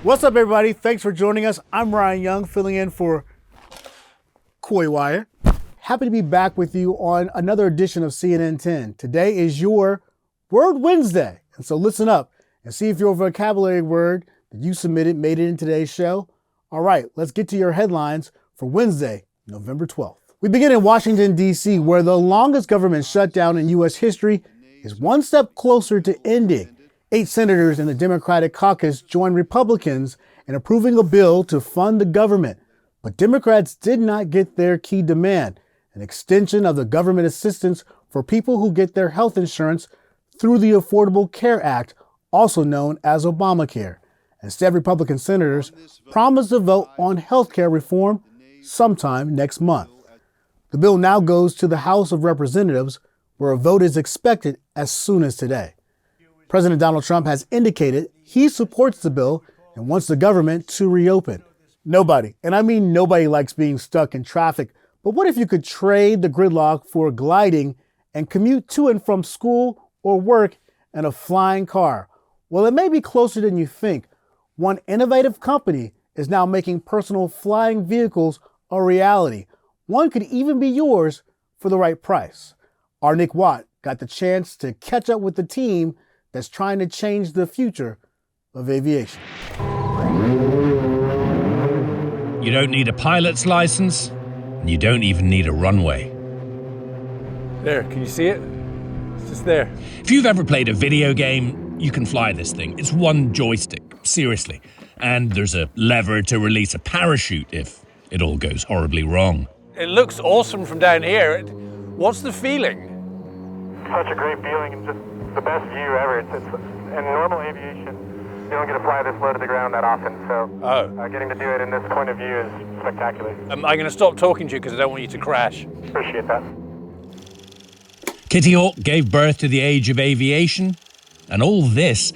What's up, everybody? Thanks for joining us. I'm Ryan Young, filling in for Coy Wire. Happy to be back with you on another edition of CNN 10. Today is your Word Wednesday, and so listen up and see if your vocabulary word that you submitted made it in today's show. All right, let's get to your headlines for Wednesday, November 12th. We begin in Washington, D.C., where the longest government shutdown in U.S. history is one step closer to ending. 8 senators in the Democratic caucus joined Republicans in approving a bill to fund the government. But Democrats did not get their key demand, an extension of the government assistance for people who get their health insurance through the Affordable Care Act, also known as Obamacare. Instead, Republican senators promised to vote on health care reform sometime next month. The bill now goes to the House of Representatives, where a vote is expected as soon as today. President Donald Trump has indicated he supports the bill and wants the government to reopen. Nobody, and I mean nobody, likes being stuck in traffic, but what if you could trade the gridlock for gliding and commute to and from school or work in a flying car? Well, it may be closer than you think. One innovative company is now making personal flying vehicles a reality. One could even be yours for the right price. Our Nick Watt got the chance to catch up with the team that's trying to change the future of aviation. You don't need a pilot's license, and you don't even need a runway. There, can you see it? It's just there. If you've ever played a video game, you can fly this thing. It's one joystick, seriously. And there's a lever to release a parachute if it all goes horribly wrong. It looks awesome from down here. What's the feeling? Such a great feeling and just the best view ever. It's in normal aviation, you don't get to fly this low to the ground that often, so getting to do it in this point of view is spectacular. I'm going to stop talking to you because I don't want you to crash. Appreciate that. Kitty Hawk gave birth to the age of aviation, and all this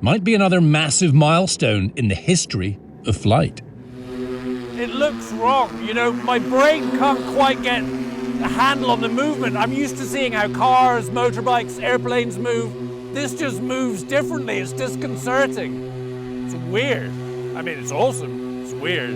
might be another massive milestone in the history of flight. It looks wrong. You know, my brain can't quite get a handle on the movement. I'm used to seeing how cars, motorbikes, airplanes move. This just moves differently. It's disconcerting. It's weird. I mean, it's awesome. It's weird.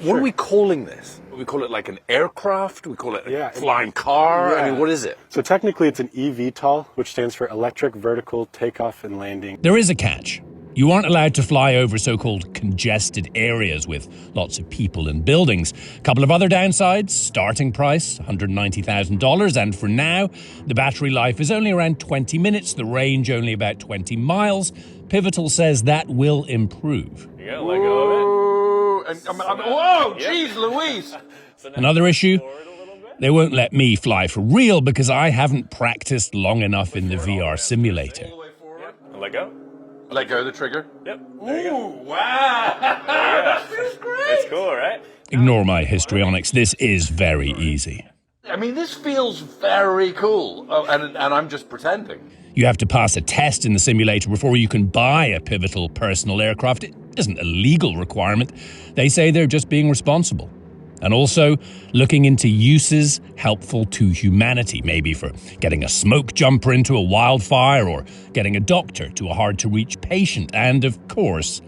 What are we calling this? We call it like an aircraft? We call it a flying car? Yeah. I mean, what is it? So technically it's an eVTOL, which stands for Electric Vertical Takeoff and Landing. There is a catch. You aren't allowed to fly over so-called congested areas with lots of people and buildings. A couple of other downsides: starting price, $190,000, and for now, the battery life is only around 20 minutes, the range only about 20 miles. Pivotal says that will improve. You gotta let go of it. Whoa, jeez Louise! Another issue: they won't let me fly for real because I haven't practiced long enough in the VR simulator. All the way forward. And let go. Let go of the trigger. Yep. Ooh, wow! This is great! It's cool, right? Ignore my histrionics. This is very easy. I mean, this feels very cool. Oh, and I'm just pretending. You have to pass a test in the simulator before you can buy a Pivotal personal aircraft. It isn't a legal requirement. They say they're just being responsible. And also looking into uses helpful to humanity, maybe for getting a smoke jumper into a wildfire or getting a doctor to a hard-to-reach patient. And, of course,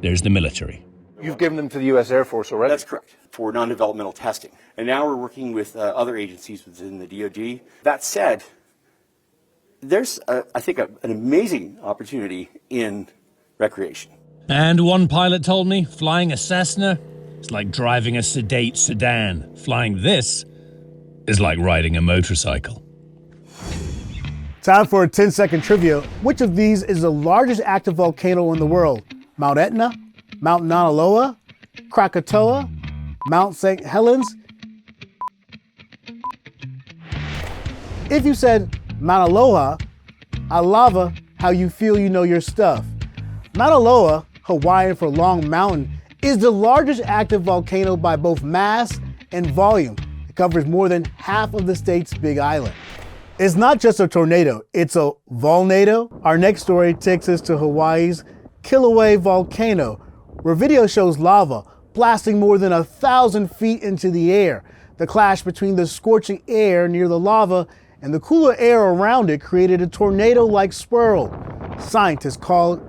there's the military. You've given them to the U.S. Air Force already? That's correct, for non-developmental testing. And now we're working with other agencies within the DoD. That said, there's, I think, an amazing opportunity in recreation. And one pilot told me flying a Cessna is like driving a sedate sedan. Flying this is like riding a motorcycle. Time for a 10-second trivia. Which of these is the largest active volcano in the world? Mount Etna, Mount Mauna Loa, Krakatoa, Mount St. Helens? If you said Mauna Loa, I lava how you feel you know your stuff. Mauna Loa, Hawaiian for Long Mountain, is the largest active volcano by both mass and volume. It covers more than half of the state's Big Island. It's not just a tornado, it's a volnado. Our next story takes us to Hawaii's Kilauea volcano, where video shows lava blasting more than 1,000 feet into the air. The clash between the scorching air near the lava and the cooler air around it created a tornado-like swirl. Scientists call it,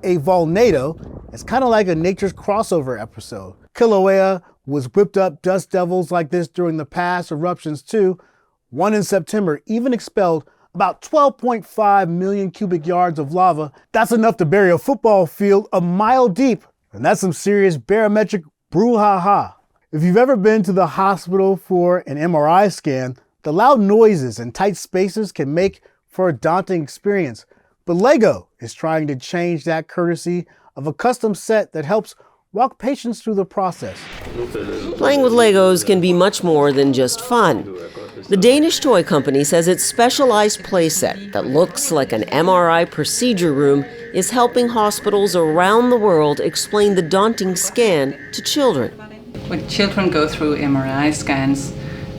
a volnado. It's kind of like a nature's crossover episode. Kilauea was whipped up dust devils like this during the past eruptions too. One in September even expelled about 12.5 million cubic yards of lava. That's enough to bury a football field a mile deep. And that's some serious barometric brouhaha. If you've ever been to the hospital for an MRI scan, the loud noises and tight spaces can make for a daunting experience. But Lego is trying to change that courtesy of a custom set that helps walk patients through the process. Playing with Legos can be much more than just fun. The Danish toy company says its specialized playset that looks like an MRI procedure room is helping hospitals around the world explain the daunting scan to children. When children go through MRI scans,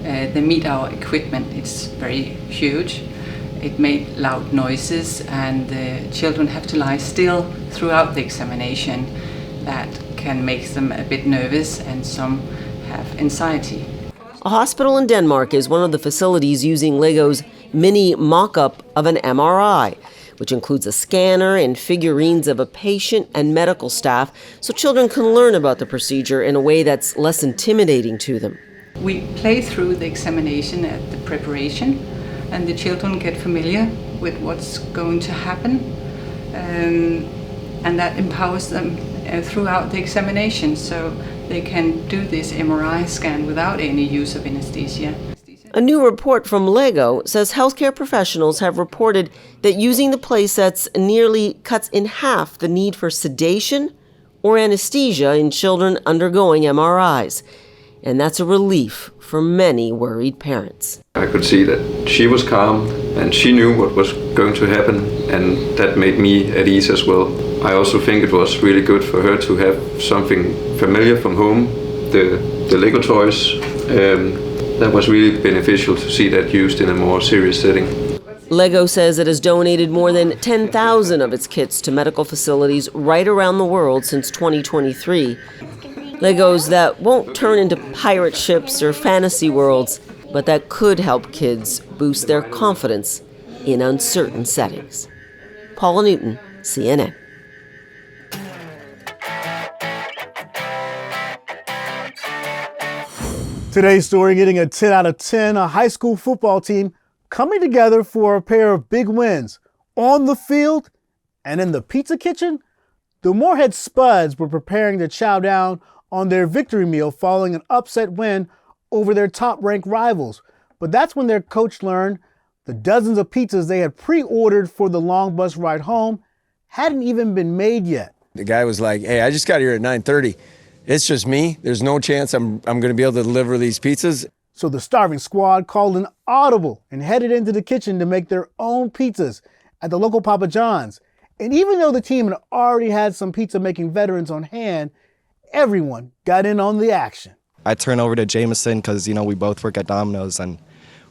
they meet our equipment. It's very huge. It made loud noises, and the children have to lie still throughout the examination. That can make them a bit nervous, and some have anxiety. A hospital in Denmark is one of the facilities using Lego's mini mock-up of an MRI, which includes a scanner and figurines of a patient and medical staff, so children can learn about the procedure in a way that's less intimidating to them. We play through the examination at the preparation, and the children get familiar with what's going to happen, and that empowers them throughout the examination, so they can do this MRI scan without any use of anesthesia. A new report from Lego says healthcare professionals have reported that using the playsets nearly cuts in half the need for sedation or anesthesia in children undergoing MRIs. And that's a relief for many worried parents. I could see that she was calm and she knew what was going to happen, and that made me at ease as well. I also think it was really good for her to have something familiar from home, the Lego toys. That was really beneficial to see that used in a more serious setting. Lego says it has donated more than 10,000 of its kits to medical facilities right around the world since 2023. Legos that won't turn into pirate ships or fantasy worlds, but that could help kids boost their confidence in uncertain settings. Paula Newton, CNN. Today's story getting a 10 out of 10, a high school football team coming together for a pair of big wins on the field and in the pizza kitchen. The Moorhead Spuds were preparing to chow down on their victory meal following an upset win over their top-ranked rivals. But that's when their coach learned the dozens of pizzas they had pre-ordered for the long bus ride home hadn't even been made yet. The guy was like, "Hey, I just got here at 9:30. It's just me. There's no chance I'm going to be able to deliver these pizzas." So the starving squad called an audible and headed into the kitchen to make their own pizzas at the local Papa John's. And even though the team had already had some pizza-making veterans on hand, everyone got in on the action. I turned over to Jameson because, we both work at Domino's, and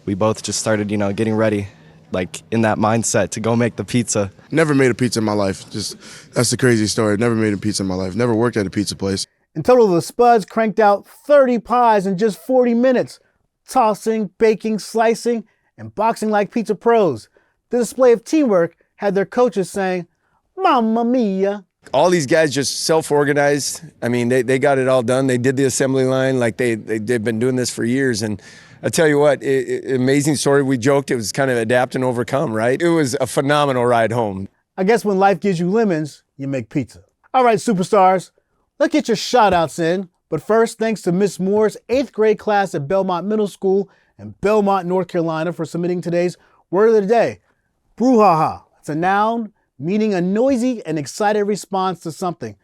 we both just started, getting ready, like in that mindset to go make the pizza. Never made a pizza in my life. That's the crazy story. Never made a pizza in my life. Never worked at a pizza place. In total, the Spuds cranked out 30 pies in just 40 minutes, tossing, baking, slicing, and boxing like pizza pros. The display of teamwork had their coaches saying, "Mamma mia." All these guys just self-organized. I mean, they got it all done. They did the assembly line like they've been doing this for years. And I tell you what, amazing story. We joked it was kind of adapt and overcome, right? It was a phenomenal ride home. I guess when life gives you lemons, you make pizza. All right, superstars, let's get your shout-outs in. But first, thanks to Miss Moore's 8th grade class at Belmont Middle School in Belmont, North Carolina for submitting today's word of the day. Brouhaha. It's a noun meaning a noisy and excited response to something.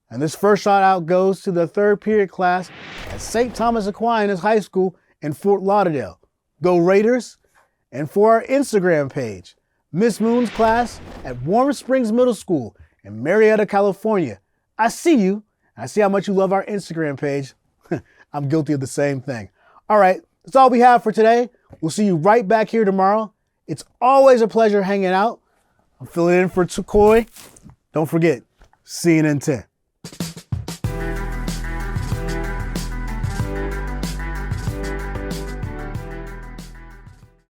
And this first shout out goes to the 3rd period class at St. Thomas Aquinas High School in Fort Lauderdale. Go Raiders! And for our Instagram page, Miss Moon's class at Warm Springs Middle School in Marietta, California. I see you. I see how much you love our Instagram page. I'm guilty of the same thing. All right, that's all we have for today. We'll see you right back here tomorrow. It's always a pleasure hanging out. I'm filling in for Tukoi. Don't forget, CNN 10.